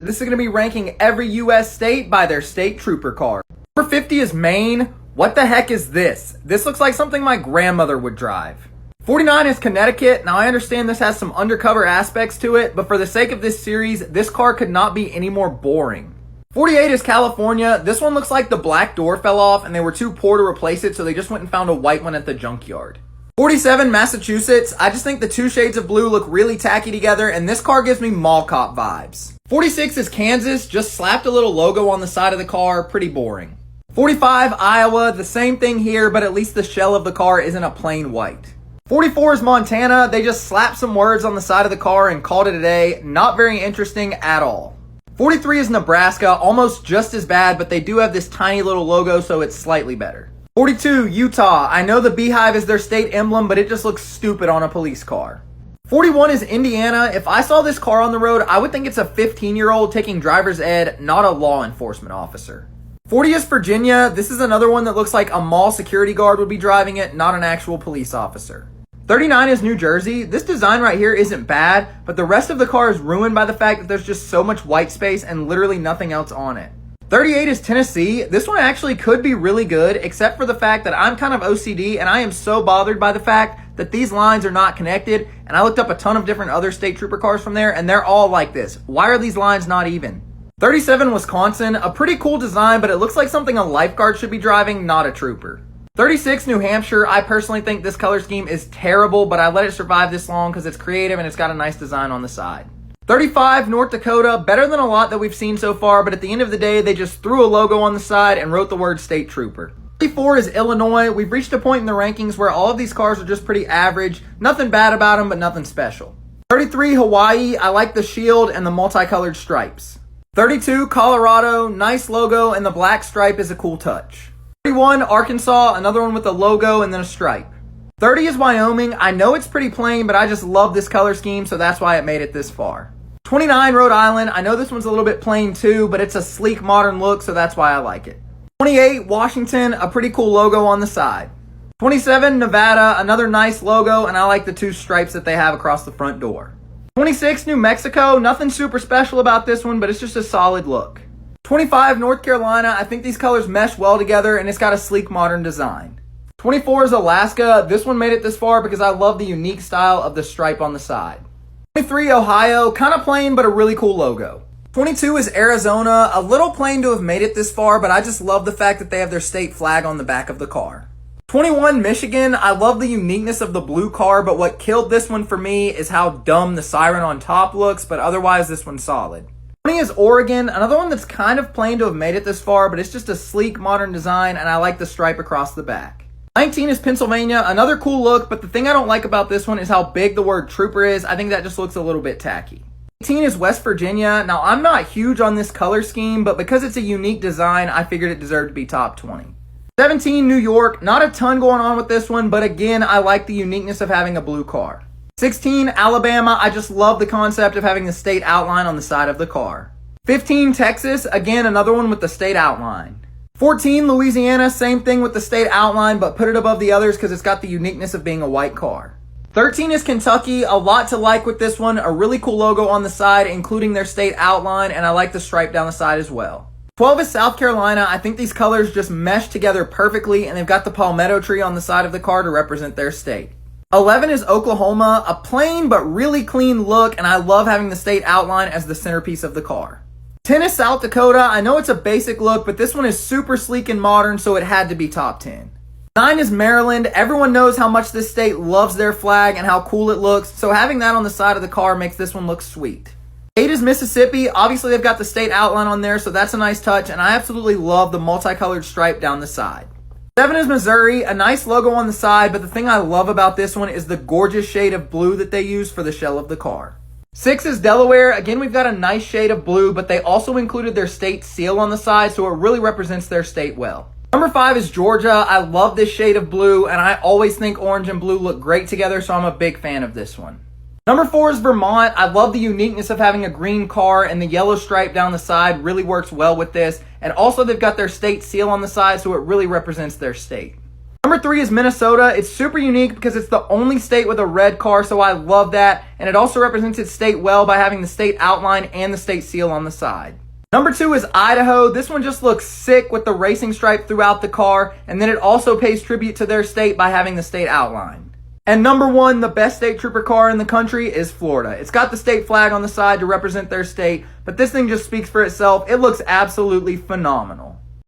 This is going to be ranking every U.S. state by their state trooper car. Number 50 is Maine. What the heck is this? This looks like something my grandmother would drive. 49 is Connecticut. Now I understand this has some undercover aspects to it, but for the sake of this series, this car could not be any more boring. 48 is California. This one looks like the black door fell off and they were too poor to replace it, so they just went and found a white one at the junkyard. 47, Massachusetts. I just think the two shades of blue look really tacky together, and this car gives me mall cop vibes. 46 is Kansas. Just slapped a little logo on the side of the car. Pretty boring. 45, Iowa. The same thing here, but at least the shell of the car isn't a plain white. 44 is Montana. They just slapped some words on the side of the car and called it a day. Not very interesting at all. 43 is Nebraska. Almost just as bad, but they do have this tiny little logo, so it's slightly better. 42, Utah. I know the beehive is their state emblem, but it just looks stupid on a police car. 41 is Indiana. If I saw this car on the road, I would think it's a 15-year-old taking driver's ed, not a law enforcement officer. 40 is Virginia. This is another one that looks like a mall security guard would be driving it, not an actual police officer. 39 is New Jersey. This design right here isn't bad, but the rest of the car is ruined by the fact that there's just so much white space and literally nothing else on it. 38 is Tennessee. This one actually could be really good, except for the fact that I'm kind of OCD and I am so bothered by the fact that these lines are not connected, and I looked up a ton of different other state trooper cars from there and they're all like this. Why are these lines not even? 37, Wisconsin. A pretty cool design, but it looks like something a lifeguard should be driving, not a trooper. 36, New Hampshire. I personally think this color scheme is terrible, but I let it survive this long because it's creative and it's got a nice design on the side. 35, North Dakota. Better than a lot that we've seen so far, but at the end of the day, they just threw a logo on the side and wrote the word State Trooper. 34 is Illinois. We've reached a point in the rankings where all of these cars are just pretty average. Nothing bad about them, but nothing special. 33, Hawaii. I like the shield and the multicolored stripes. 32, Colorado. Nice logo, and the black stripe is a cool touch. 31, Arkansas. Another one with a logo and then a stripe. 30 is Wyoming. I know it's pretty plain, but I just love this color scheme, so that's why it made it this far. 29, Rhode Island. I know this one's a little bit plain too, but it's a sleek, modern look, so that's why I like it. 28, Washington. A pretty cool logo on the side. 27, Nevada. Another nice logo, and I like the two stripes that they have across the front door. 26, New Mexico. Nothing super special about this one, but it's just a solid look. 25, North Carolina. I think these colors mesh well together, and it's got a sleek, modern design. 24 is Alaska. This one made it this far because I love the unique style of the stripe on the side. 23, Ohio. Kind of plain, but a really cool logo. 22 is Arizona. A little plain to have made it this far, but I just love the fact that they have their state flag on the back of the car. 21, Michigan. I love the uniqueness of the blue car, but what killed this one for me is how dumb the siren on top looks, but otherwise this one's solid. 20 is Oregon. Another one that's kind of plain to have made it this far, but it's just a sleek, modern design, and I like the stripe across the back. 19 is Pennsylvania. Another cool look, but the thing I don't like about this one is how big the word trooper is. I think that just looks a little bit tacky. 18 is West Virginia. Now, I'm not huge on this color scheme, but because it's a unique design, I figured it deserved to be top 20. 17, New York. Not a ton going on with this one, but again, I like the uniqueness of having a blue car. 16, Alabama. I just love the concept of having the state outline on the side of the car. 15, Texas. Again, another one with the state outline. 14, Louisiana. Same thing with the state outline, but put it above the others because it's got the uniqueness of being a white car. 13 is Kentucky. A lot to like with this one. A really cool logo on the side, including their state outline, and I like the stripe down the side as well. 12 is South Carolina. I think these colors just mesh together perfectly, and they've got the palmetto tree on the side of the car to represent their state. 11 is Oklahoma. A plain but really clean look, and I love having the state outline as the centerpiece of the car. 10 is South Dakota. I know it's a basic look, but this one is super sleek and modern, so it had to be top 10. 9 is Maryland. Everyone knows how much this state loves their flag and how cool it looks, so having that on the side of the car makes this one look sweet. 8 is Mississippi. Obviously, they've got the state outline on there, so that's a nice touch, and I absolutely love the multicolored stripe down the side. 7 is Missouri. A nice logo on the side, but the thing I love about this one is the gorgeous shade of blue that they use for the shell of the car. 6 is Delaware. Again, we've got a nice shade of blue, but they also included their state seal on the side, so it really represents their state well. Number 5 is Georgia. I love this shade of blue, and I always think orange and blue look great together, so I'm a big fan of this one. Number 4 is Vermont. I love the uniqueness of having a green car, and the yellow stripe down the side really works well with this, and also they've got their state seal on the side, so it really represents their state. Number 3 is Minnesota. It's super unique because it's the only state with a red car, so I love that. And it also represents its state well by having the state outline and the state seal on the side. Number 2 is Idaho. This one just looks sick with the racing stripe throughout the car, and then it also pays tribute to their state by having the state outline. And number 1, the best state trooper car in the country is Florida. It's got the state flag on the side to represent their state, but this thing just speaks for itself. It looks absolutely phenomenal.